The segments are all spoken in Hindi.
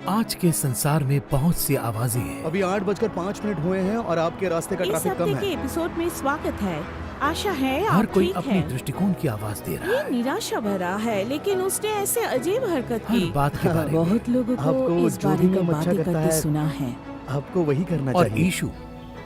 आज के संसार में बहुत सी आवाजें हैं। अभी 8:05 हुए हैं और आपके रास्ते का इस ट्रैफिक कम हफ्ते के है। एपिसोड में स्वागत है। आशा है हर आप कोई ठीक अपनी हैं। दृष्टिकोण की आवाज दे रहा ये है, निराशा भरा है, लेकिन उसने ऐसे अजीब हरकत हर की। बात के बारे में। बहुत लोगों को आपको इस जो बारे भी में नाम अच्छा बातें करता करते है, सुना है। आपको वही करना और चाहिए। ईशु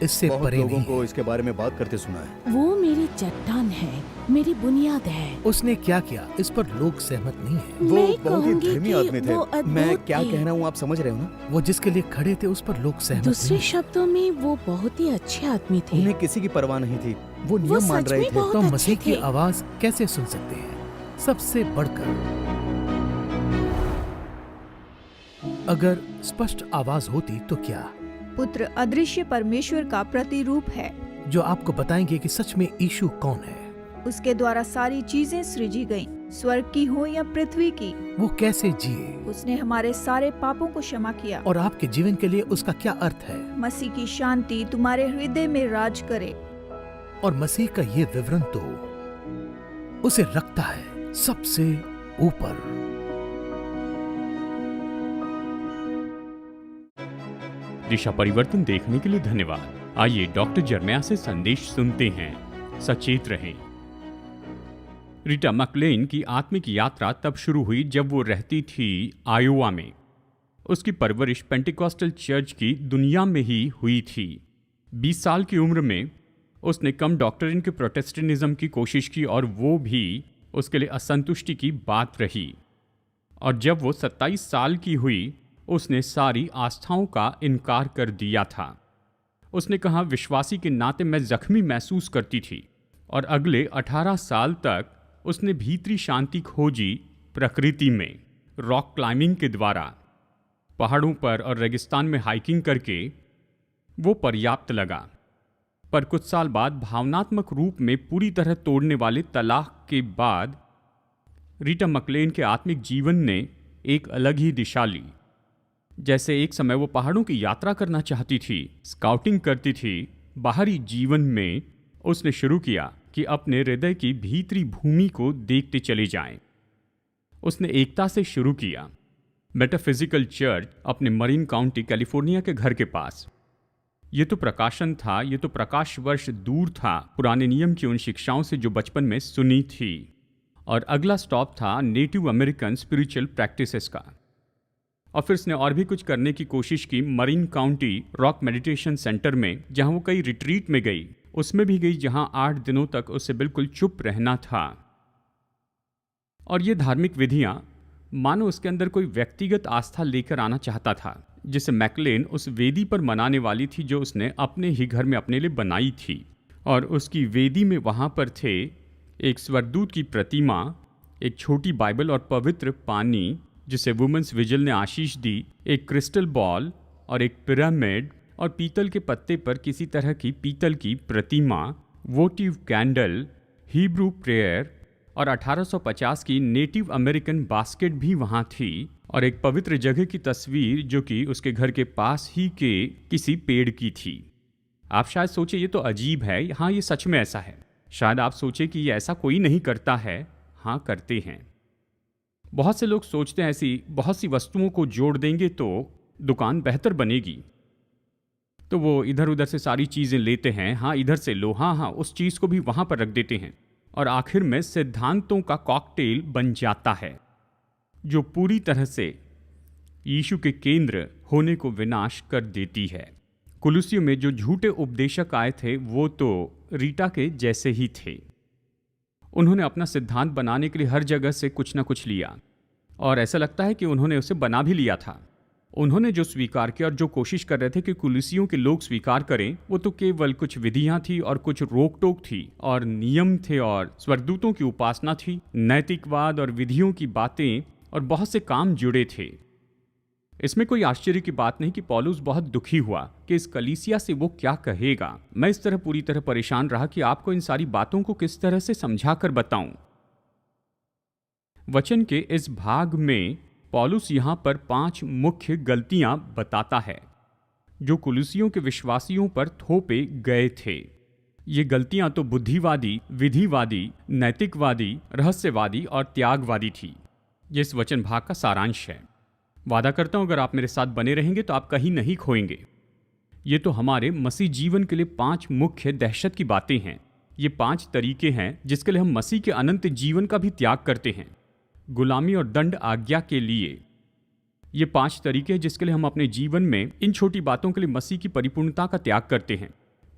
इससे बहुत परे लोगों नहीं को है। इसके बारे में बात करते सुना है। वो मेरी चट्टान है, मेरी बुनियाद है। उसने क्या किया इस पर लोग सहमत नहीं है। वो मैं बहुत ही कहूंगी धर्मी कि आदमी थे। वो अद्भुत मैं क्या थे। कह रहा हूँ आप समझ रहे हो ना? वो जिसके लिए खड़े थे उस पर लोग सहमत दूसरे नहीं। शब्दों में वो बहुत ही अच्छे आदमी थे। उन्हें किसी की परवाह नहीं थी। वो वो नियम मान सच रहे में थे। बहुत तो अच्छे मसीह की थे। आवाज कैसे सुन सकते हैं? सबसे बढ़कर अगर स्पष्ट आवाज होती तो क्या, पुत्र अदृश्य परमेश्वर का प्रतिरूप है। जो आपको बताएंगे कि सच में ईशु कौन है, उसके द्वारा सारी चीजें सृजी गईं, स्वर्ग की हो या पृथ्वी की। वो कैसे जिए उसने हमारे सारे पापों को क्षमा किया। और आपके जीवन के लिए उसका क्या अर्थ है। मसीह की शांति तुम्हारे हृदय में राज करे। और मसीह का ये विवरण तो उसे रखता है सबसे ऊपर। दिशा परिवर्तन देखने के लिए धन्यवाद। आइए डॉक्टर जर्मया से संदेश सुनते हैं। सचेत रहें। रीटा मैकलेन की आत्मिक यात्रा तब शुरू हुई जब वो रहती थी आयोवा में। उसकी परवरिश पेंटिकॉस्टल चर्च की दुनिया में ही हुई थी। 20 साल की उम्र में उसने कम डॉक्टरिन के प्रोटेस्टेंटिज्म की कोशिश की और वो भी उसके लिए असंतुष्टि की बात रही। और जब वो 27 साल की हुई उसने सारी आस्थाओं का इनकार कर दिया था। उसने कहा, विश्वासी के नाते मैं जख्मी महसूस करती थी और अगले 18 साल तक उसने भीतरी शांति खोजी प्रकृति में, रॉक क्लाइंबिंग के द्वारा, पहाड़ों पर और रेगिस्तान में हाइकिंग करके। वो पर्याप्त लगा। पर कुछ साल बाद भावनात्मक रूप में पूरी तरह तोड़ने वाले तलाक के बाद रीटा मैकलेन के आत्मिक जीवन ने एक अलग ही दिशा ली। जैसे एक समय वो पहाड़ों की यात्रा करना चाहती थी, स्काउटिंग करती थी। बाहरी जीवन में उसने शुरू किया कि अपने हृदय की भीतरी भूमि को देखते चले जाएं। उसने एकता से शुरू किया। मेटाफिजिकल चर्च अपने मरीन काउंटी कैलिफोर्निया के घर के पास। ये तो प्रकाशन था, ये तो प्रकाश वर्ष दूर था पुराने नियम की उन शिक्षाओं से जो बचपन में सुनी थी। और अगला स्टॉप था नेटिव अमेरिकन स्पिरिचुअल प्रैक्टिसेस का। और फिर उसने और भी कुछ करने की कोशिश की marine county rock meditation centre में, जहां वो कई रिट्रीट में गई। उसमें भी गई जहां 8 दिनों तक उसे बिल्कुल चुप रहना था। और ये धार्मिक विधियां मानो उसके अंदर कोई व्यक्तिगत आस्था लेकर आना चाहता था, जिसे मैकलेन उस वेदी पर मनाने वाली थी जो उसने अपने ही घर में अपने लिए बनाई थी। और उसकी वेदी में वहां पर थे एक स्वर्गदूत की प्रतिमा, एक छोटी बाइबल और पवित्र पानी जिसे वुमेन्स विजिल ने आशीष दी, एक क्रिस्टल बॉल और एक पिरामिड, और पीतल के पत्ते पर किसी तरह की पीतल की प्रतिमा, वोटिव कैंडल, हिब्रू प्रेयर और 1850 की नेटिव अमेरिकन बास्केट भी वहाँ थी। और एक पवित्र जगह की तस्वीर जो कि उसके घर के पास ही के किसी पेड़ की थी। आप शायद सोचे ये तो अजीब है। हाँ, ये सच में ऐसा है। शायद आप सोचे कि ये ऐसा कोई नहीं करता है। हाँ, करते हैं। बहुत से लोग सोचते हैं ऐसी बहुत सी वस्तुओं को जोड़ देंगे तो दुकान बेहतर बनेगी, तो वो इधर उधर से सारी चीज़ें लेते हैं। हाँ, इधर से लो, हाँ, उस चीज़ को भी वहाँ पर रख देते हैं और आखिर में सिद्धांतों का कॉकटेल बन जाता है जो पूरी तरह से यीशु के केंद्र होने को विनाश कर देती है। कुलुसियों में जो झूठे उपदेशक आए थे वो तो रीटा के जैसे ही थे। उन्होंने अपना सिद्धांत बनाने के लिए हर जगह से कुछ ना कुछ लिया और ऐसा लगता है कि उन्होंने उसे बना भी लिया था। उन्होंने जो स्वीकार किया और जो कोशिश कर रहे थे कि कुलुसियों के लोग स्वीकार करें, वो तो केवल कुछ विधियां थी और कुछ रोक टोक थी और नियम थे और स्वर्गदूतों की उपासना थी, नैतिकवाद और विधियों की बातें और बहुत से काम जुड़े थे। इसमें कोई आश्चर्य की बात नहीं कि पौलुस बहुत दुखी हुआ कि इस कलीसिया से वो क्या कहेगा। मैं इस तरह पूरी तरह परेशान रहा कि आपको इन सारी बातों को किस तरह से समझाकर बताऊं। वचन के इस भाग में पौलुस यहां पर 5 मुख्य गलतियां बताता है जो कुलुसियों के विश्वासियों पर थोपे गए थे। ये गलतियां तो बुद्धिवादी, विधिवादी, नैतिकवादी, रहस्यवादी और त्यागवादी थी। ये इस वचन भाग का सारांश है। वादा करता हूं अगर आप मेरे साथ बने रहेंगे तो आप कहीं नहीं खोएंगे। ये तो हमारे मसीह जीवन के लिए 5 मुख्य दहशत की बातें हैं। ये 5 तरीके हैं जिसके लिए हम मसीह के अनंत जीवन का भी त्याग करते हैं, गुलामी और दंड आज्ञा के लिए। ये 5 तरीके हैं जिसके लिए हम अपने जीवन में इन छोटी बातों के लिए मसीह की परिपूर्णता का त्याग करते हैं।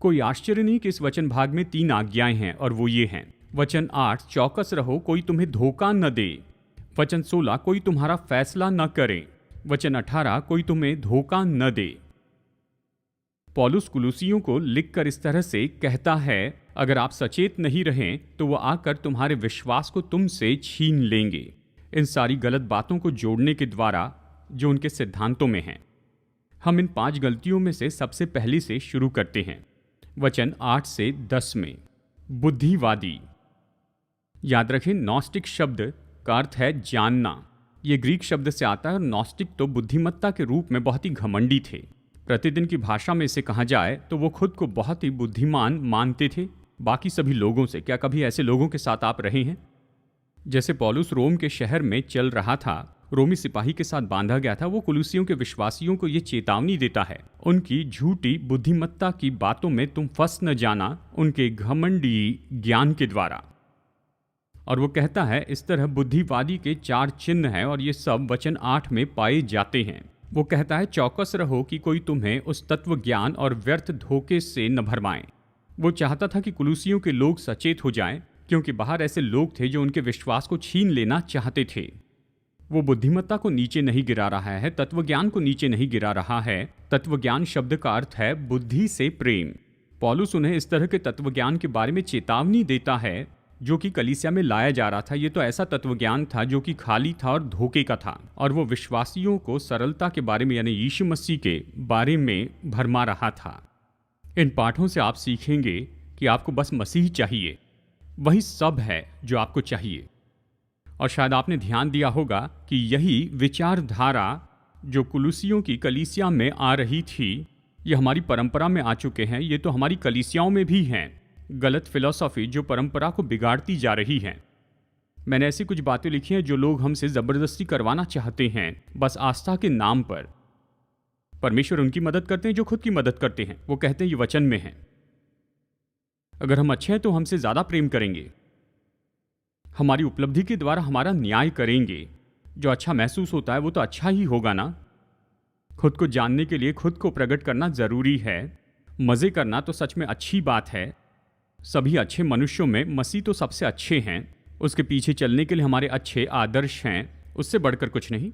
कोई आश्चर्य नहीं कि इस वचन भाग में 3 आज्ञाएं हैं और वो ये हैं। वचन 8, चौकस रहो, कोई तुम्हें धोखा न दे। वचन 16, कोई तुम्हारा फैसला न करे। वचन 18, कोई तुम्हें धोखा न दे। पौलुस कुलुसियों को लिखकर इस तरह से कहता है, अगर आप सचेत नहीं रहें तो वो आकर तुम्हारे विश्वास को तुमसे छीन लेंगे, इन सारी गलत बातों को जोड़ने के द्वारा जो उनके सिद्धांतों में हैं। हम इन 5 गलतियों में से सबसे पहले से शुरू करते हैं। वचन 8 से 10 में, बुद्धिवादी। याद रखें, नॉस्टिक शब्द का अर्थ है जानना। ये ग्रीक शब्द से आता है और नॉस्टिक तो बुद्धिमत्ता के रूप में बहुत ही घमंडी थे। प्रतिदिन की भाषा में इसे कहा जाए तो वो खुद को बहुत ही बुद्धिमान मानते थे बाकी सभी लोगों से। क्या कभी ऐसे लोगों के साथ आप रहे हैं? जैसे पौलुस रोम के शहर में चल रहा था, रोमी सिपाही के साथ बांधा गया था, वो कुलुसियों के विश्वासियों को ये चेतावनी देता है, उनकी झूठी बुद्धिमत्ता की बातों में तुम फंस न जाना, उनके घमंडी ज्ञान के द्वारा। और वो कहता है इस तरह बुद्धिवादी के 4 चिन्ह हैं और ये सब वचन 8 में पाए जाते हैं। वो कहता है चौकस रहो कि कोई तुम्हें उस तत्व ज्ञान और व्यर्थ धोखे से न भरमाए। वो चाहता था कि कुलुसियों के लोग सचेत हो जाएं, क्योंकि बाहर ऐसे लोग थे जो उनके विश्वास को छीन लेना चाहते थे। वो बुद्धिमत्ता को नीचे नहीं गिरा रहा है, तत्वज्ञान को नीचे नहीं गिरा रहा है। तत्वज्ञान शब्द का अर्थ है बुद्धि से प्रेम। पौलुस उन्हें इस तरह के तत्वज्ञान के बारे में चेतावनी देता है जो कि कलीसिया में लाया जा रहा था। ये तो ऐसा तत्वज्ञान था जो कि खाली था और धोखे का था, और वो विश्वासियों को सरलता के बारे में यानी यीशु मसीह के बारे में भरमा रहा था। इन पाठों से आप सीखेंगे कि आपको बस मसीह चाहिए, वही सब है जो आपको चाहिए। और शायद आपने ध्यान दिया होगा कि यही विचारधारा जो कुलुसियों की कलीसिया में आ रही थी, ये हमारी परंपरा में आ चुके हैं। ये तो हमारी कलीसियाओं में भी हैं। गलत फिलॉसफी जो परंपरा को बिगाड़ती जा रही है। मैंने ऐसी कुछ बातें लिखी हैं जो लोग हमसे ज़बरदस्ती करवाना चाहते हैं बस आस्था के नाम पर। परमेश्वर उनकी मदद करते हैं जो खुद की मदद करते हैं। वो कहते हैं ये वचन में है, अगर हम अच्छे हैं तो हमसे ज़्यादा प्रेम करेंगे, हमारी उपलब्धि के द्वारा हमारा न्याय करेंगे। जो अच्छा महसूस होता है वो तो अच्छा ही होगा ना। खुद को जानने के लिए खुद को प्रकट करना ज़रूरी है। मज़े करना तो सच में अच्छी बात है। सभी अच्छे मनुष्यों में मसीह तो सबसे अच्छे हैं। उसके पीछे चलने के लिए हमारे अच्छे आदर्श हैं, उससे बढ़कर कुछ नहीं।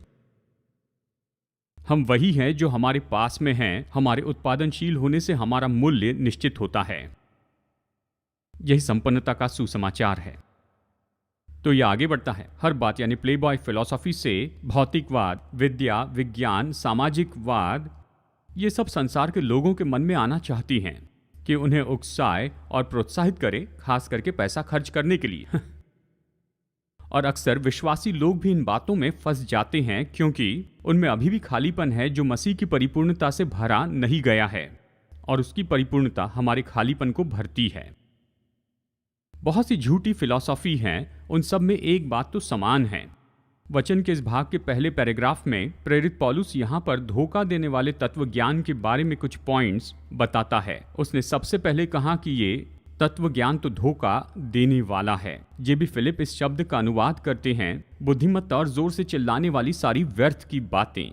हम वही हैं जो हमारे पास में हैं। हमारे उत्पादनशील होने से हमारा मूल्य निश्चित होता है। यही संपन्नता का सुसमाचार है। तो यह आगे बढ़ता है। हर बात यानी प्लेबॉय फिलॉसफी से भौतिकवाद, विद्या, विज्ञान, सामाजिकवाद, ये सब संसार के लोगों के मन में आना चाहती हैं कि उन्हें उकसाए और प्रोत्साहित करे, खास करके पैसा खर्च करने के लिए। और अक्सर विश्वासी लोग भी इन बातों में फंस जाते हैं क्योंकि उनमें अभी भी खालीपन है जो मसीह की परिपूर्णता से भरा नहीं गया है, और उसकी परिपूर्णता हमारे खालीपन को भरती है। बहुत सी झूठी फिलॉसफी हैं, उन सब में एक बात तो समान है। वचन के इस भाग के पहले पैराग्राफ में प्रेरित पौलुस यहाँ पर धोखा देने वाले तत्व ज्ञान के बारे में कुछ पॉइंट्स बताता है। उसने सबसे पहले कहा कि ये तत्व ज्ञान तो धोखा देने वाला है। जे बी फिलिप इस शब्द का अनुवाद करते हैं बुद्धिमत्ता और जोर से चिल्लाने वाली सारी व्यर्थ की बातें।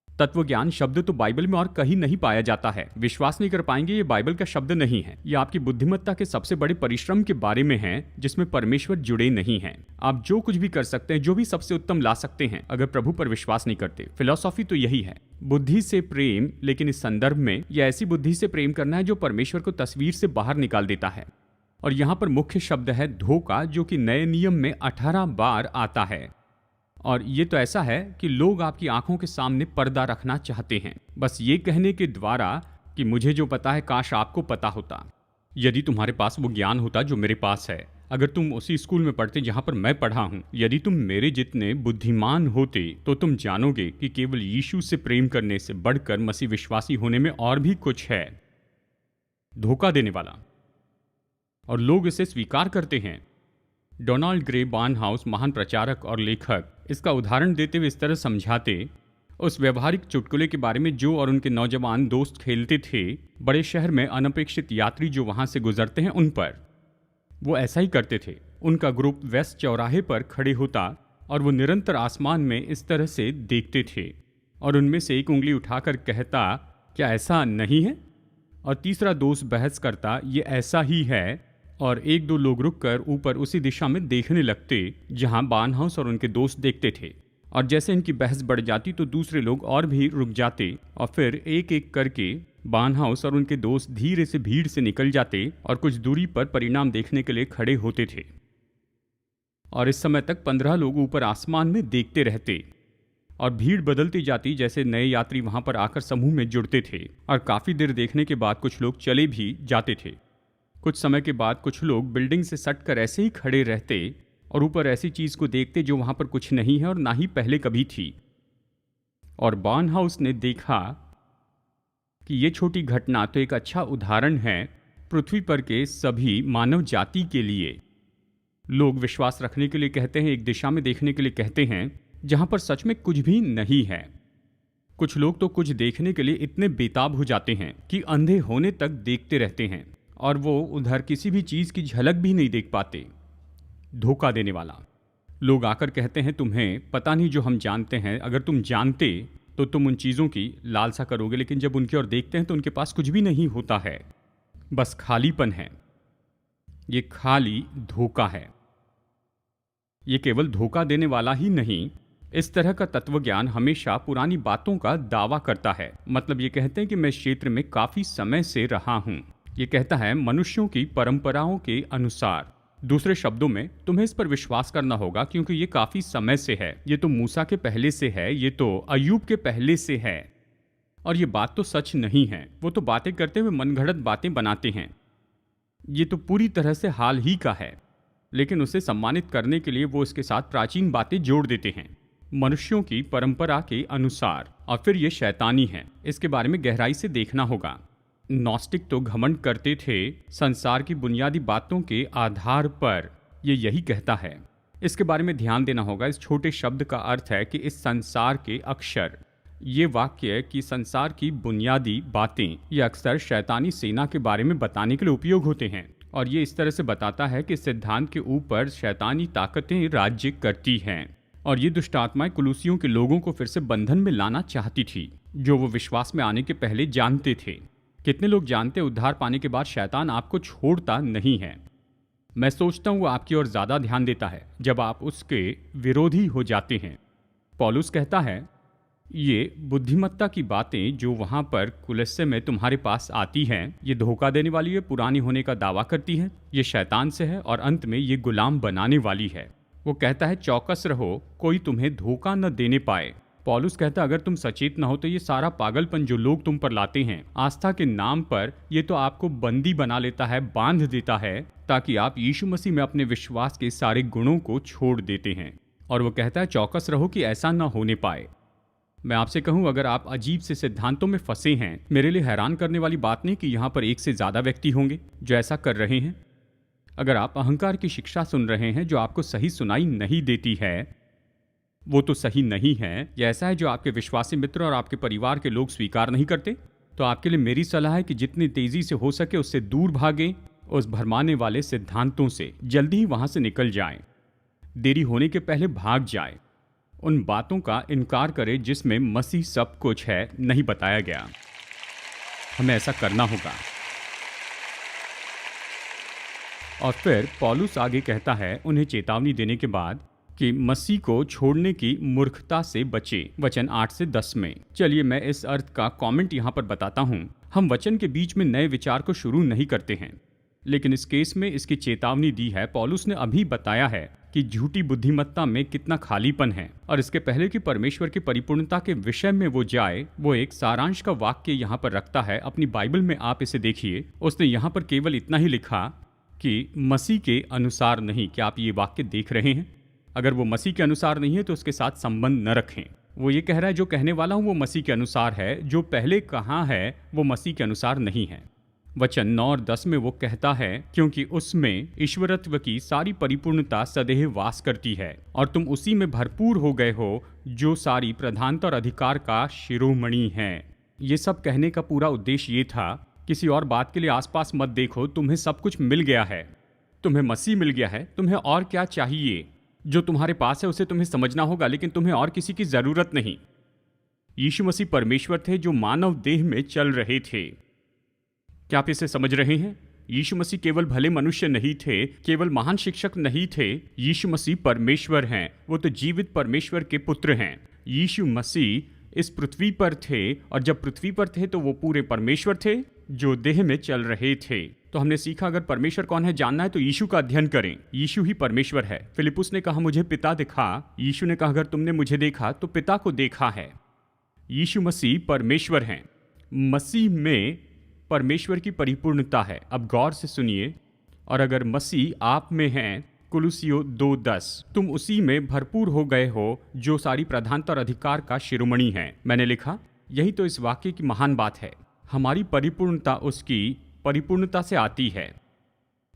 तत्वज्ञान शब्द तो बाइबल में और कहीं नहीं पाया जाता है। विश्वास नहीं कर पाएंगे ये बाइबल का शब्द नहीं है। ये आपकी बुद्धिमत्ता के सबसे बड़े परिश्रम के बारे में है जिसमें परमेश्वर जुड़े नहीं हैं। आप जो कुछ भी कर सकते हैं, जो भी सबसे उत्तम ला सकते हैं, अगर प्रभु पर विश्वास नहीं करते। फिलॉसफी तो यही है, बुद्धि से प्रेम, लेकिन इस संदर्भ में यह ऐसी बुद्धि से प्रेम करना है जो परमेश्वर को तस्वीर से बाहर निकाल देता है। और यहाँ पर मुख्य शब्द है धोखा, जो कि नए नियम में 18 बार आता है। और ये तो ऐसा है कि लोग आपकी आंखों के सामने पर्दा रखना चाहते हैं, बस ये कहने के द्वारा कि मुझे जो पता है काश आपको पता होता। यदि तुम्हारे पास वो ज्ञान होता जो मेरे पास है, अगर तुम उसी स्कूल में पढ़ते जहां पर मैं पढ़ा हूं, यदि तुम मेरे जितने बुद्धिमान होते तो तुम जानोगे कि केवल यीशु से प्रेम करने से बढ़कर मसीह विश्वासी होने में और भी कुछ है। धोखा देने वाला, और लोग इसे स्वीकार करते हैं। डोनाल्ड ग्रे बार्नहाउस, महान प्रचारक और लेखक, इसका उदाहरण देते हुए इस तरह समझाते, उस व्यवहारिक चुटकुले के बारे में जो और उनके नौजवान दोस्त खेलते थे बड़े शहर में अनपेक्षित यात्री जो वहां से गुजरते हैं उन पर। वो ऐसा ही करते थे। उनका ग्रुप वेस्ट चौराहे पर खड़े होता और वो निरंतर आसमान में इस तरह से देखते थे और उनमें से एक उंगली उठाकर कहता, क्या ऐसा नहीं है? और तीसरा दोस्त बहस करता, ये ऐसा ही है। और एक दो लोग रुककर ऊपर उसी दिशा में देखने लगते जहां बार्नहाउस और उनके दोस्त देखते थे। और जैसे इनकी बहस बढ़ जाती तो दूसरे लोग और भी रुक जाते और फिर एक एक करके बार्नहाउस और उनके दोस्त धीरे से भीड़ से निकल जाते और कुछ दूरी पर परिणाम देखने के लिए खड़े होते थे। और इस समय तक 15 लोग ऊपर आसमान में देखते रहते और भीड़ बदलती जाती जैसे नए यात्री वहां पर आकर समूह में जुड़ते थे। और काफी देर देखने के बाद कुछ लोग चले भी जाते थे। कुछ समय के बाद कुछ लोग बिल्डिंग से सटकर ऐसे ही खड़े रहते और ऊपर ऐसी चीज को देखते जो वहां पर कुछ नहीं है और ना ही पहले कभी थी। और बार्नहाउस ने देखा कि ये छोटी घटना तो एक अच्छा उदाहरण है पृथ्वी पर के सभी मानव जाति के लिए। लोग विश्वास रखने के लिए कहते हैं, एक दिशा में देखने के लिए कहते हैं जहां पर सच में कुछ भी नहीं है। कुछ लोग तो कुछ देखने के लिए इतने बेताब हो जाते हैं कि अंधे होने तक देखते रहते हैं और वो उधर किसी भी चीज की झलक भी नहीं देख पाते। धोखा देने वाला। लोग आकर कहते हैं, तुम्हें पता नहीं जो हम जानते हैं, अगर तुम जानते तो तुम उन चीजों की लालसा करोगे, लेकिन जब उनकी ओर देखते हैं तो उनके पास कुछ भी नहीं होता है, बस खालीपन है। ये खाली धोखा है। ये केवल धोखा देने वाला ही नहीं, इस तरह का तत्वज्ञान हमेशा पुरानी बातों का दावा करता है। मतलब ये कहते हैं कि मैं इस क्षेत्र में काफी समय से रहा हूं। ये कहता है मनुष्यों की परंपराओं के अनुसार। दूसरे शब्दों में तुम्हें इस पर विश्वास करना होगा क्योंकि ये काफी समय से है। ये तो मूसा के पहले से है, ये तो अय्यूब के पहले से है। और ये बात तो सच नहीं है। वो तो बातें करते हुए मनगढ़ंत बातें बनाते हैं। ये तो पूरी तरह से हाल ही का है, लेकिन उसे सम्मानित करने के लिए वो इसके साथ प्राचीन बातें जोड़ देते हैं, मनुष्यों की परंपरा के अनुसार। और फिर ये शैतानी है। इसके बारे में गहराई से देखना होगा। नॉस्टिक तो घमंड करते थे संसार की बुनियादी बातों के आधार पर। ये यही कहता है। इसके बारे में ध्यान देना होगा। इस छोटे शब्द का अर्थ है कि इस संसार के अक्षर। ये वाक्य कि संसार की बुनियादी बातें ये अक्सर शैतानी सेना के बारे में बताने के लिए उपयोग होते हैं। और ये इस तरह से बताता है कि सिद्धांत के ऊपर शैतानी ताकतें राज्य करती हैं। और ये दुष्ट आत्माएं कुलूसियों के लोगों को फिर से बंधन में लाना चाहती थी, जो वो विश्वास में आने के पहले जानते थे। कितने लोग जानते उद्धार पाने के बाद शैतान आपको छोड़ता नहीं है। मैं सोचता हूँ वो आपकी ओर ज्यादा ध्यान देता है जब आप उसके विरोधी हो जाते हैं। पौलुस कहता है ये बुद्धिमत्ता की बातें जो वहां पर कुलस्से में तुम्हारे पास आती हैं, ये धोखा देने वाली है, पुरानी होने का दावा करती है, ये शैतान से है और अंत में ये गुलाम बनाने वाली है। वो कहता है चौकस रहो, कोई तुम्हें धोखा न देने पाए। पौलुस कहता है अगर तुम सचेत न हो तो ये सारा पागलपन जो लोग तुम पर लाते हैं आस्था के नाम पर, ये तो आपको बंदी बना लेता है, बांध देता है, ताकि आप यीशु मसीह में अपने विश्वास के सारे गुणों को छोड़ देते हैं। और वो कहता है चौकस रहो कि ऐसा न होने पाए। मैं आपसे कहूं, अगर आप अजीब से सिद्धांतों में फंसे हैं, मेरे लिए हैरान करने वाली बात नहीं कि यहाँ पर एक से ज्यादा व्यक्ति होंगे जो ऐसा कर रहे हैं। अगर आप अहंकार की शिक्षा सुन रहे हैं जो आपको सही सुनाई नहीं देती है, वो तो सही नहीं है, या ऐसा है जो आपके विश्वासी मित्र और आपके परिवार के लोग स्वीकार नहीं करते, तो आपके लिए मेरी सलाह है कि जितनी तेजी से हो सके उससे दूर भागें। उस भरमाने वाले सिद्धांतों से जल्दी ही वहां से निकल जाएं। देरी होने के पहले भाग जाए। उन बातों का इनकार करें जिसमें मसीह सब कुछ है नहीं बताया गया। हमें ऐसा करना होगा। और फिर पौलुस आगे कहता है उन्हें चेतावनी देने के बाद कि मसीह को छोड़ने की मूर्खता से बचे। वचन 8 से 10 में। चलिए मैं इस अर्थ का कमेंट यहाँ पर बताता हूँ। हम वचन के बीच में नए विचार को शुरू नहीं करते हैं, लेकिन इस केस में इसकी चेतावनी दी है। पौलुस ने अभी बताया है कि झूठी बुद्धिमत्ता में कितना खालीपन है, और इसके पहले कि परमेश्वर की परिपूर्णता के विषय में वो जाए, वो एक सारांश का वाक्य यहाँ पर रखता है। अपनी बाइबल में आप इसे देखिए। उसने यहाँ पर केवल इतना ही लिखा कि मसीह के अनुसार नहीं। क्या आप ये वाक्य देख रहे हैं? अगर वो मसीह के अनुसार नहीं है तो उसके साथ संबंध न रखें। वो ये कह रहा है जो कहने वाला हूं वो मसीह के अनुसार है, जो पहले कहा है वो मसीह के अनुसार नहीं है। वचन 9 और 10 में वो कहता है, क्योंकि उसमें ईश्वरत्व की सारी परिपूर्णता सदैव वास करती है और तुम उसी में भरपूर हो गए हो जो सारी प्रधानता और अधिकार का शिरोमणि है। ये सब कहने का पूरा उद्देश्य ये था, किसी और बात के लिए आसपास मत देखो, तुम्हें सब कुछ मिल गया है, तुम्हें मसीह मिल गया है, तुम्हें और क्या चाहिए। जो तुम्हारे पास है उसे तुम्हें समझना होगा, लेकिन तुम्हें और किसी की जरूरत नहीं। यीशु मसीह परमेश्वर थे जो मानव देह में चल रहे थे। क्या आप इसे समझ रहे हैं? यीशु मसीह केवल भले मनुष्य नहीं थे, केवल महान शिक्षक नहीं थे। यीशु मसीह परमेश्वर हैं, वो तो जीवित परमेश्वर के पुत्र हैं। यीशु मसीह इस पृथ्वी पर थे और जब पृथ्वी पर थे तो वो पूरे परमेश्वर थे जो देह में चल रहे थे। तो हमने सीखा, अगर परमेश्वर कौन है जानना है तो यीशु का अध्ययन करें। यीशु ही परमेश्वर है। फिलिपुस ने कहा, मुझे पिता दिखा। यीशु ने कहा, अगर तुमने मुझे देखा तो पिता को देखा है। यीशु मसीह परमेश्वर हैं। मसीह में परमेश्वर की परिपूर्णता है। अब गौर से सुनिए, और अगर मसीह आप में हैं, कुलुसियों 2:10, तुम उसी में भरपूर हो गए हो जो सारी प्रधानता और अधिकार का शिरोमणि है। मैंने लिखा, यही तो इस वाक्य की महान बात है। हमारी परिपूर्णता उसकी परिपूर्णता से आती है।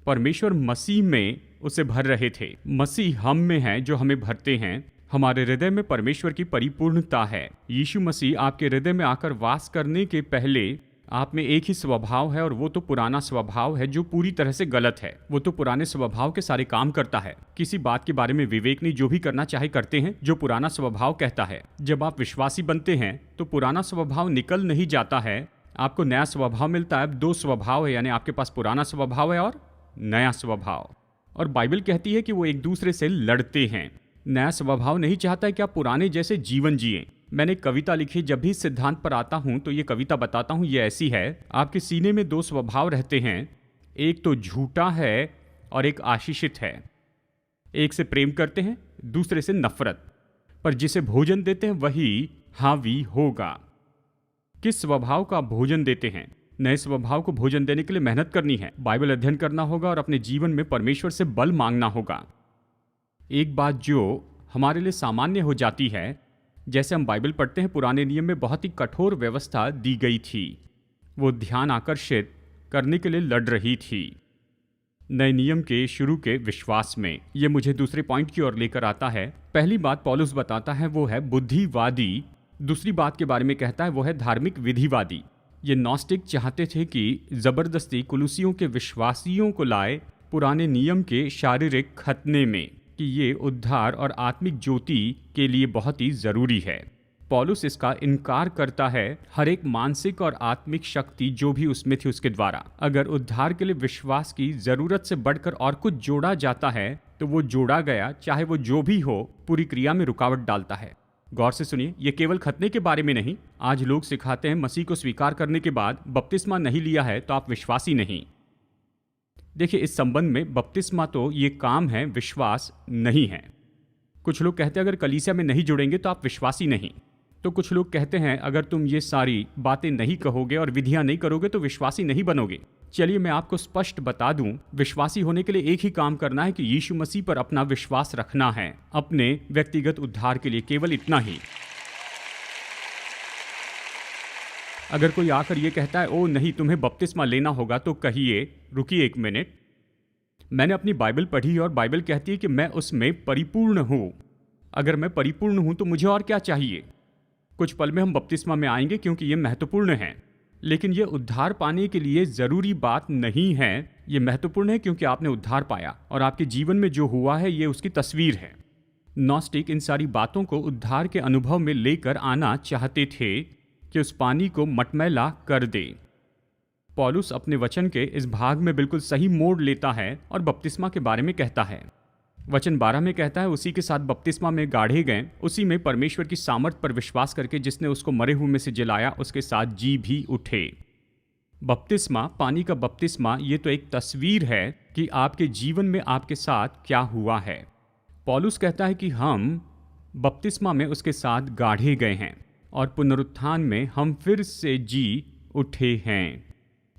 परमेश्वर मसीह में उसे भर रहे थे। मसीह हम में है जो हमें भरते हैं। हमारे हृदय में परमेश्वर की परिपूर्णता है। यीशु मसीह आपके हृदय में आकर वास करने के पहले आप में एक ही स्वभाव है, और वो तो पुराना स्वभाव है जो पूरी तरह से गलत है। वो तो पुराने स्वभाव के सारे काम करता है। किसी बात के बारे में विवेक नहीं, जो भी करना चाहे करते हैं जो पुराना स्वभाव कहता है। जब आप विश्वासी बनते हैं तो पुराना स्वभाव निकल नहीं जाता है, आपको नया स्वभाव मिलता है। अब 2 स्वभाव है, यानी आपके पास पुराना स्वभाव है और नया स्वभाव। और बाइबल कहती है कि वो एक दूसरे से लड़ते हैं। नया स्वभाव नहीं चाहता है कि आप पुराने जैसे जीवन जिए। मैंने एक कविता लिखी, जब भी सिद्धांत पर आता हूं तो ये कविता बताता हूं। ये ऐसी है, आपके सीने में 2 स्वभाव रहते हैं, एक तो झूठा है और एक आशीषित है। एक से प्रेम करते हैं, दूसरे से नफरत, पर जिसे भोजन देते हैं वही हावी होगा। किस स्वभाव का भोजन देते हैं? नए स्वभाव को भोजन देने के लिए मेहनत करनी है, बाइबल अध्ययन करना होगा और अपने जीवन में परमेश्वर से बल मांगना होगा। एक बात जो हमारे लिए सामान्य हो जाती है, जैसे हम बाइबल पढ़ते हैं, पुराने नियम में बहुत ही कठोर व्यवस्था दी गई थी। वो ध्यान आकर्षित करने के लिए लड़ रही थी नए नियम के शुरू के विश्वास में। ये मुझे दूसरे पॉइंट की ओर लेकर आता है। पहली बात पौलुस बताता है वो है बुद्धिवादी। दूसरी बात के बारे में कहता है वो है धार्मिक विधिवादी। ये नॉस्टिक चाहते थे कि जबरदस्ती कुलुसियों के विश्वासियों को लाए पुराने नियम के शारीरिक खतने में, कि ये उद्धार और आत्मिक ज्योति के लिए बहुत ही जरूरी है। पौलुस इसका इनकार करता है, हर एक मानसिक और आत्मिक शक्ति जो भी उसमें थी उसके द्वारा। अगर उद्धार के लिए विश्वास की जरूरत से बढ़कर और कुछ जोड़ा जाता है तो वो जोड़ा गया, चाहे वो जो भी हो, पूरी क्रिया में रुकावट डालता है। गौर से सुनिए, ये केवल खतने के बारे में नहीं। आज लोग सिखाते हैं मसीह को स्वीकार करने के बाद बपतिस्मा नहीं लिया है तो आप विश्वासी नहीं। देखिए, इस संबंध में बपतिस्मा तो ये काम है, विश्वास नहीं है। कुछ लोग कहते हैं अगर कलीसिया में नहीं जुड़ेंगे तो आप विश्वासी नहीं। तो कुछ लोग कहते हैं अगर तुम ये सारी बातें नहीं कहोगे और विधियां नहीं करोगे तो विश्वासी नहीं बनोगे। चलिए मैं आपको स्पष्ट बता दूं, विश्वासी होने के लिए एक ही काम करना है कि यीशु मसीह पर अपना विश्वास रखना है, अपने व्यक्तिगत उद्धार के लिए, केवल इतना ही। अगर कोई आकर ये कहता है ओ नहीं तुम्हें बपतिस्मा लेना होगा, तो कहिए रुकिए एक मिनट, मैंने अपनी बाइबल पढ़ी और बाइबल कहती है कि मैं उसमें परिपूर्ण हूं। अगर मैं परिपूर्ण हूं तो मुझे और क्या चाहिए। कुछ पल में हम बपतिस्मा में आएंगे क्योंकि ये महत्वपूर्ण है, लेकिन ये उद्धार पाने के लिए जरूरी बात नहीं है। ये महत्वपूर्ण है क्योंकि आपने उद्धार पाया और आपके जीवन में जो हुआ है ये उसकी तस्वीर है। नॉस्टिक इन सारी बातों को उद्धार के अनुभव में लेकर आना चाहते थे कि उस पानी को मटमैला कर दे। पौलुस अपने वचन के इस भाग में बिल्कुल सही मोड़ लेता है और बपतिस्मा के बारे में कहता है। वचन 12 में कहता है उसी के साथ बपतिस्मा में गाढ़े गए, उसी में परमेश्वर की सामर्थ पर विश्वास करके जिसने उसको मरे हुए में से जिलाया उसके साथ जी भी उठे। बपतिस्मा, पानी का बपतिस्मा, ये तो एक तस्वीर है कि आपके जीवन में आपके साथ क्या हुआ है। पौलुस कहता है कि हम बपतिस्मा में उसके साथ गाढ़े गए हैं और पुनरुत्थान में हम फिर से जी उठे हैं।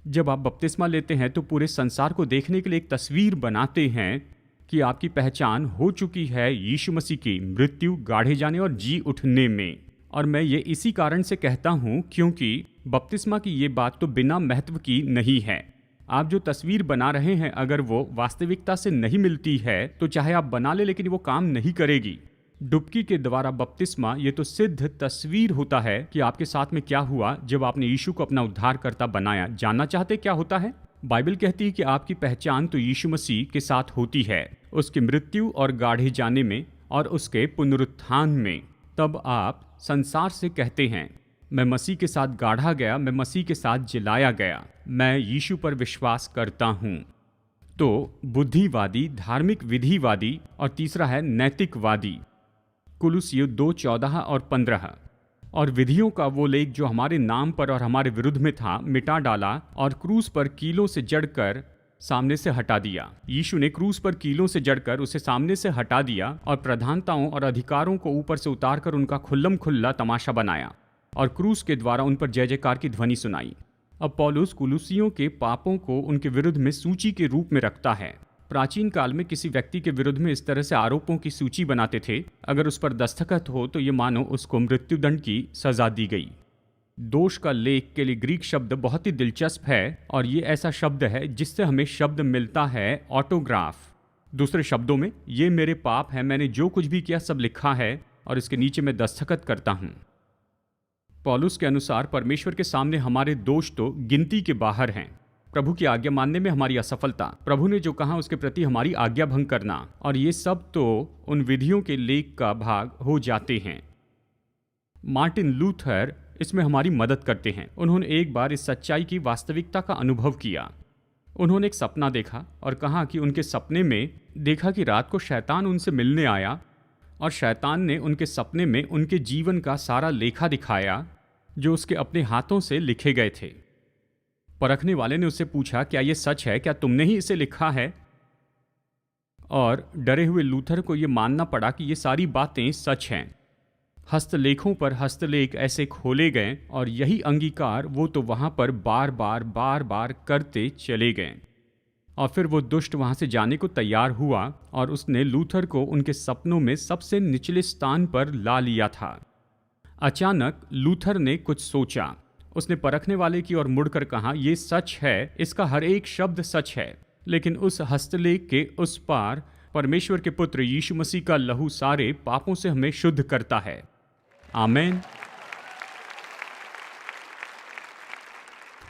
जब आप बपतिस्मा लेते हैं तो पूरे संसार को देखने के लिए एक तस्वीर बनाते हैं कि आपकी पहचान हो चुकी है यीशु मसीह की मृत्यु, गाढ़े जाने और जी उठने में। और मैं ये इसी कारण से कहता हूँ क्योंकि बपतिस्मा की ये बात तो बिना महत्व की नहीं है। आप जो तस्वीर बना रहे हैं अगर वो वास्तविकता से नहीं मिलती है तो चाहे आप बना ले लेकिन वो काम नहीं करेगी। डुबकी के द्वारा बपतिस्मा ये तो सिद्ध तस्वीर होता है कि आपके साथ में क्या हुआ जब आपने यीशु को अपना उद्धारकर्ता बनाया। जानना चाहते क्या होता है? बाइबल कहती है कि आपकी पहचान तो यीशु मसीह के साथ होती है, उसकी मृत्यु और गाढ़े जाने में और उसके पुनरुत्थान में। तब आप संसार से कहते हैं, मैं मसीह के साथ गाढ़ा गया, मैं मसीह के साथ जिलाया गया, मैं यीशु पर विश्वास करता हूँ। तो बुद्धिवादी, धार्मिक विधिवादी और तीसरा है नैतिकवादी। कुलुसियों 2:14 और 15। और विधियों का वो लेख जो हमारे नाम पर और हमारे विरुद्ध में था मिटा डाला और क्रूस पर कीलों से जड़कर सामने से हटा दिया। यीशु ने क्रूस पर कीलों से जड़कर उसे सामने से हटा दिया और प्रधानताओं और अधिकारों को ऊपर से उतारकर उनका खुल्लम खुल्ला तमाशा बनाया और क्रूस के द्वारा उन पर जय जयकार की ध्वनि सुनाई। अब पौलुस कुलुसियों के पापों को उनके विरुद्ध में सूची के रूप में रखता है। प्राचीन काल में किसी व्यक्ति के विरुद्ध में इस तरह से आरोपों की सूची बनाते थे, अगर उस पर दस्तखत हो तो ये मानो उसको मृत्युदंड की सजा दी गई। दोष का लेख के लिए ग्रीक शब्द बहुत ही दिलचस्प है और ये ऐसा शब्द है जिससे हमें शब्द मिलता है ऑटोग्राफ। दूसरे शब्दों में, ये मेरे पाप है, मैंने जो कुछ भी किया सब लिखा है और इसके नीचे मैं दस्तखत करता हूँ। पौलुस के अनुसार परमेश्वर के सामने हमारे दोष तो गिनती के बाहर हैं। प्रभु की आज्ञा मानने में हमारी असफलता, प्रभु ने जो कहा उसके प्रति हमारी आज्ञा भंग करना, और ये सब तो उन विधियों के लेख का भाग हो जाते हैं। मार्टिन लूथर इसमें हमारी मदद करते हैं। उन्होंने एक बार इस सच्चाई की वास्तविकता का अनुभव किया। उन्होंने एक सपना देखा और कहा कि उनके सपने में देखा कि रात को शैतान उनसे मिलने आया और शैतान ने उनके सपने में उनके जीवन का सारा लेखा दिखाया जो उसके अपने हाथों से लिखे गए थे। परखने वाले ने उससे पूछा, क्या यह सच है? क्या तुमने ही इसे लिखा है? और डरे हुए लूथर को यह मानना पड़ा कि ये सारी बातें सच हैं। हस्तलेखों पर हस्तलेख ऐसे खोले गए और यही अंगीकार वो तो वहां पर बार बार करते चले गए। और फिर वो दुष्ट वहां से जाने को तैयार हुआ और उसने लूथर को उनके सपनों में सबसे निचले स्थान पर ला लिया था। अचानक लूथर ने कुछ सोचा। उसने परखने वाले की ओर मुड़कर कहा, यह सच है, इसका हर एक शब्द सच है, लेकिन उस हस्तलेख के उस पार परमेश्वर के पुत्र यीशु मसीह का लहू सारे पापों से हमें शुद्ध करता है। आमीन।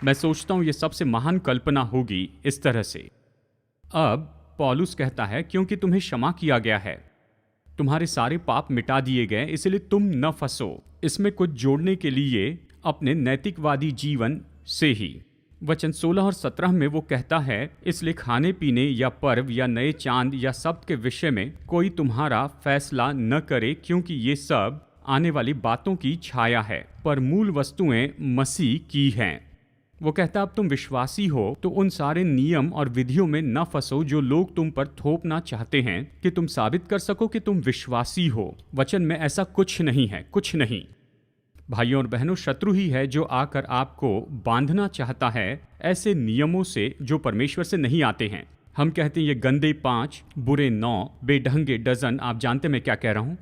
मैं सोचता हूं यह सबसे महान कल्पना होगी इस तरह से। अब पौलुस कहता है, क्योंकि तुम्हें क्षमा किया गया है, तुम्हारे सारे पाप मिटा दिए गए, इसलिए तुम न फंसो इसमें कुछ जोड़ने के लिए अपने नैतिकवादी जीवन से ही। वचन 16 और 17 में वो कहता है, इसलिए खाने पीने या पर्व या नए चांद या शब्द के विषय में कोई तुम्हारा फैसला न करे, क्योंकि ये सब आने वाली बातों की छाया है, पर मूल वस्तुएं मसीह की हैं। वो कहता, अब तुम विश्वासी हो तो उन सारे नियम और विधियों में न फंसो जो लोग तुम पर थोपना चाहते हैं कि तुम साबित कर सको कि तुम विश्वासी हो। वचन में ऐसा कुछ नहीं है, कुछ नहीं। भाइयों और बहनों, शत्रु ही है जो आकर आपको बांधना चाहता है ऐसे नियमों से जो परमेश्वर से नहीं आते हैं। हम कहते हैं ये गंदे 5, बुरे 9, बेढंगे डजन। आप जानते मैं क्या कह रहा हूं।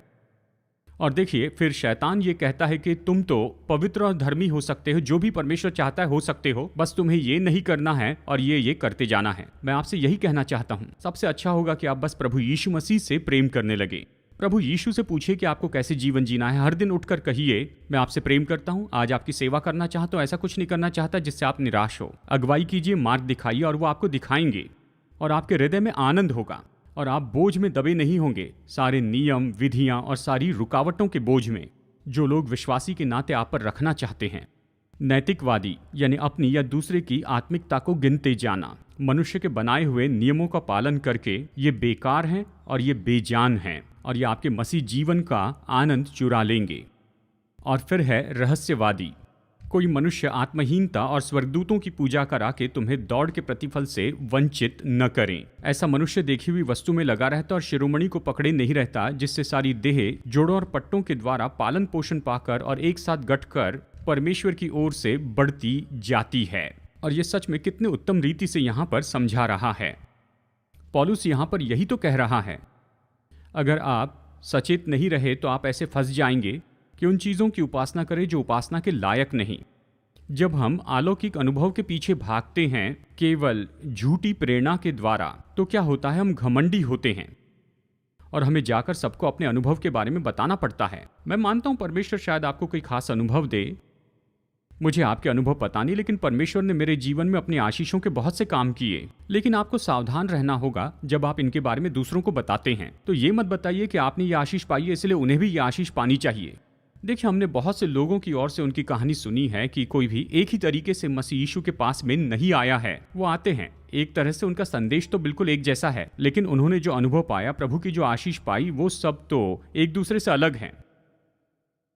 और देखिए, फिर शैतान ये कहता है कि तुम तो पवित्र और धर्मी हो सकते हो, जो भी परमेश्वर चाहता है हो सकते हो, बस तुम्हें ये नहीं करना है और ये करते जाना है। मैं आपसे यही कहना चाहता हूं, सबसे अच्छा होगा कि आप बस प्रभु यीशु मसीह से प्रेम करने लगे। प्रभु यीशु से पूछिए कि आपको कैसे जीवन जीना है। हर दिन उठकर कहिए, मैं आपसे प्रेम करता हूं, आज आपकी सेवा करना चाहता हूं, ऐसा कुछ नहीं करना चाहता जिससे आप निराश हो। अगुवाई कीजिए, मार्ग दिखाइए और वो आपको दिखाएंगे और आपके हृदय में आनंद होगा और आप बोझ में दबे नहीं होंगे, सारे नियम, विधियां और सारी रुकावटों के बोझ में जो लोग विश्वासी के नाते आप पर रखना चाहते हैं। नैतिकवादी यानी अपनी या दूसरे की आत्मिकता को गिनते जाना, मनुष्य के बनाए हुए नियमों का पालन करके ये बेकार हैं और ये बेजान हैं और ये आपके मसीह जीवन का आनंद चुरा लेंगे। और फिर है रहस्यवादी। कोई मनुष्य आत्महीनता और स्वर्गदूतों की पूजा करा के तुम्हें दौड़ के प्रतिफल से वंचित न करें। ऐसा मनुष्य देखी हुई वस्तु में लगा रहता और शिरोमणि को पकड़े नहीं रहता, जिससे सारी देह जोड़ों और पट्टों के द्वारा पालन पोषण पाकर और एक साथ गठकर परमेश्वर की ओर से बढ़ती जाती है। और ये सच में कितने उत्तम रीति से यहाँ पर समझा रहा है। पौलुस यहाँ पर यही तो कह रहा है। अगर आप सचेत नहीं रहे तो आप ऐसे फंस जाएंगे कि उन चीज़ों की उपासना करें जो उपासना के लायक नहीं। जब हम अलौकिक अनुभव के पीछे भागते हैं केवल झूठी प्रेरणा के द्वारा, तो क्या होता है, हम घमंडी होते हैं और हमें जाकर सबको अपने अनुभव के बारे में बताना पड़ता है। मैं मानता हूं परमेश्वर शायद आपको कोई खास अनुभव दे, मुझे आपके अनुभव पता नहीं, लेकिन परमेश्वर ने मेरे जीवन में अपनी आशीषों के बहुत से काम किए। लेकिन आपको सावधान रहना होगा जब आप इनके बारे में दूसरों को बताते हैं, तो ये मत बताइए कि आपने ये आशीष पाई है इसलिए उन्हें भी ये आशीष पानी चाहिए। देखिए, हमने बहुत से लोगों की ओर से उनकी कहानी सुनी है कि कोई भी एक ही तरीके से मसीह यीशु के पास में नहीं आया है। वो आते हैं, एक तरह से उनका संदेश तो बिल्कुल एक जैसा है, लेकिन उन्होंने जो अनुभव पाया, प्रभु की जो आशीष पाई, वो सब तो एक दूसरे से अलग हैं।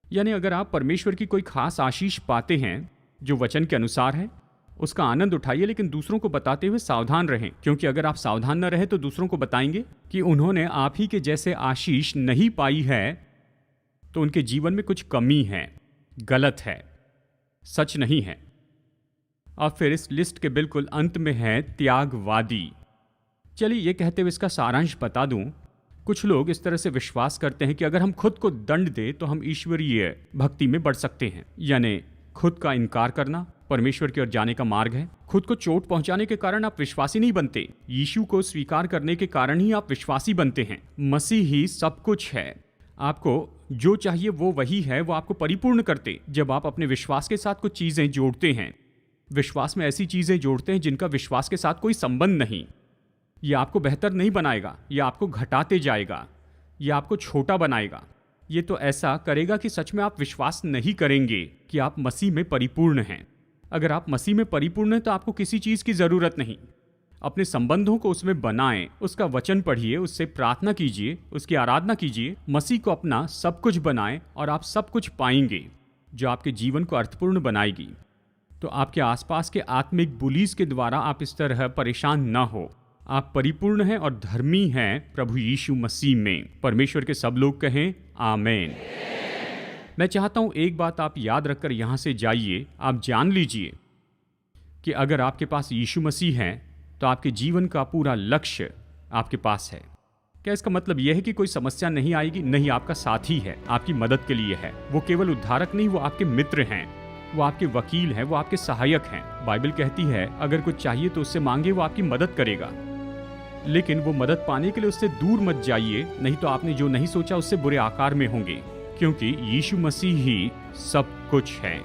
यानी अगर आप परमेश्वर की कोई खास आशीष पाते हैं जो वचन के अनुसार है, उसका आनंद उठाइए, लेकिन दूसरों को बताते हुए सावधान रहें, क्योंकि अगर आप सावधान न रहे तो दूसरों को बताएंगे कि उन्होंने आप ही के जैसे आशीष नहीं पाई है, तो उनके जीवन में कुछ कमी है, गलत है, सच नहीं है। और फिर इस लिस्ट के बिल्कुल अंत में है त्यागवादी। चलिए ये कहते हुए इसका सारांश बता दूं। कुछ लोग इस तरह से विश्वास करते हैं कि अगर हम खुद को दंड दें तो हम ईश्वरीय भक्ति में बढ़ सकते हैं। यानी खुद का इनकार करना परमेश्वर की ओर जाने का मार्ग है। खुद को चोट पहुंचाने के कारण आप विश्वासी नहीं बनते, यीशु को स्वीकार करने के कारण ही आप विश्वासी बनते हैं। मसीह ही सब कुछ है, आपको जो चाहिए वो वही है, वो आपको परिपूर्ण करते। जब आप अपने विश्वास के साथ कुछ चीजें जोड़ते हैं, विश्वास में ऐसी चीजें जोड़ते हैं जिनका विश्वास के साथ कोई संबंध नहीं, ये आपको बेहतर नहीं बनाएगा, ये आपको घटाते जाएगा, ये आपको छोटा बनाएगा। ये तो ऐसा करेगा कि सच में आप विश्वास नहीं करेंगे कि आप मसीह में परिपूर्ण हैं। अगर आप मसीह में परिपूर्ण हैं तो आपको किसी चीज की जरूरत नहीं। अपने संबंधों को उसमें बनाएं, उसका वचन पढ़िए, उससे प्रार्थना कीजिए, उसकी आराधना कीजिए, मसीह को अपना सब कुछ बनाएं और आप सब कुछ पाएंगे जो आपके जीवन को अर्थपूर्ण बनाएगी। तो आपके आसपास के आत्मिक बुलीज के द्वारा आप इस तरह परेशान ना हो। आप परिपूर्ण हैं और धर्मी हैं प्रभु यीशु मसीह में। परमेश्वर के सब लोग कहें आमीन। मैं चाहता हूं एक बात आप याद रखकर यहां से जाइए। आप जान लीजिए कि अगर आपके पास यीशु मसीह है तो आपके जीवन का पूरा लक्ष्य आपके पास है। क्या इसका मतलब यह है कि कोई समस्या नहीं आएगी? नहीं, आपका साथी है, आपकी मदद के लिए है। वो केवल उद्धारक नहीं, वो आपके मित्र हैं, वो आपके वकील हैं, वो आपके सहायक हैं। बाइबल कहती है अगर कुछ चाहिए तो उससे मांगे, वो आपकी मदद करेगा। लेकिन वो मदद पाने के लिए उससे दूर मत जाइए, नहीं तो आपने जो नहीं सोचा उससे बुरे आकार में होंगे, क्योंकि यीशु मसीह ही सब कुछ है।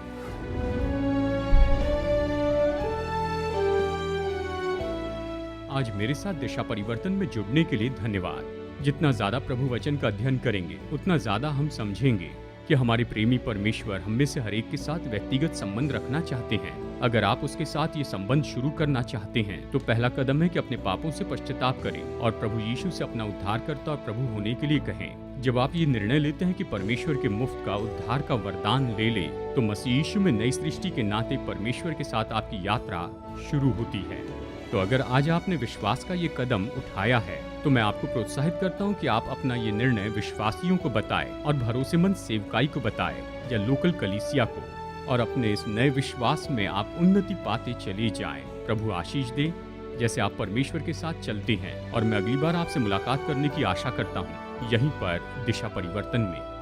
आज मेरे साथ दिशा परिवर्तन में जुड़ने के लिए धन्यवाद। जितना ज्यादा प्रभु वचन का अध्ययन करेंगे उतना ज्यादा हम समझेंगे कि हमारे प्रेमी परमेश्वर हम में से हर एक के साथ व्यक्तिगत संबंध रखना चाहते हैं। अगर आप उसके साथ ये संबंध शुरू करना चाहते हैं तो पहला कदम है कि अपने पापों से पश्चाताप करें और प्रभु यीशु से अपना उद्धारकर्ता और प्रभु होने के लिए कहें। जब आप ये निर्णय लेते हैं कि परमेश्वर के मुफ्त का उद्धार का वरदान ले ले, तो मसीह यीशु में नई सृष्टि के नाते परमेश्वर के साथ आपकी यात्रा शुरू होती है। तो अगर आज आपने विश्वास का ये कदम उठाया है तो मैं आपको प्रोत्साहित करता हूँ कि आप अपना ये निर्णय विश्वासियों को बताएं और भरोसेमंद सेवकाई को बताएं या लोकल कलीसिया को, और अपने इस नए विश्वास में आप उन्नति पाते चले जाएं। प्रभु आशीष दे जैसे आप परमेश्वर के साथ चलते हैं, और मैं अगली बार आपसे मुलाकात करने की आशा करता हूँ यहीं पर दिशा परिवर्तन में।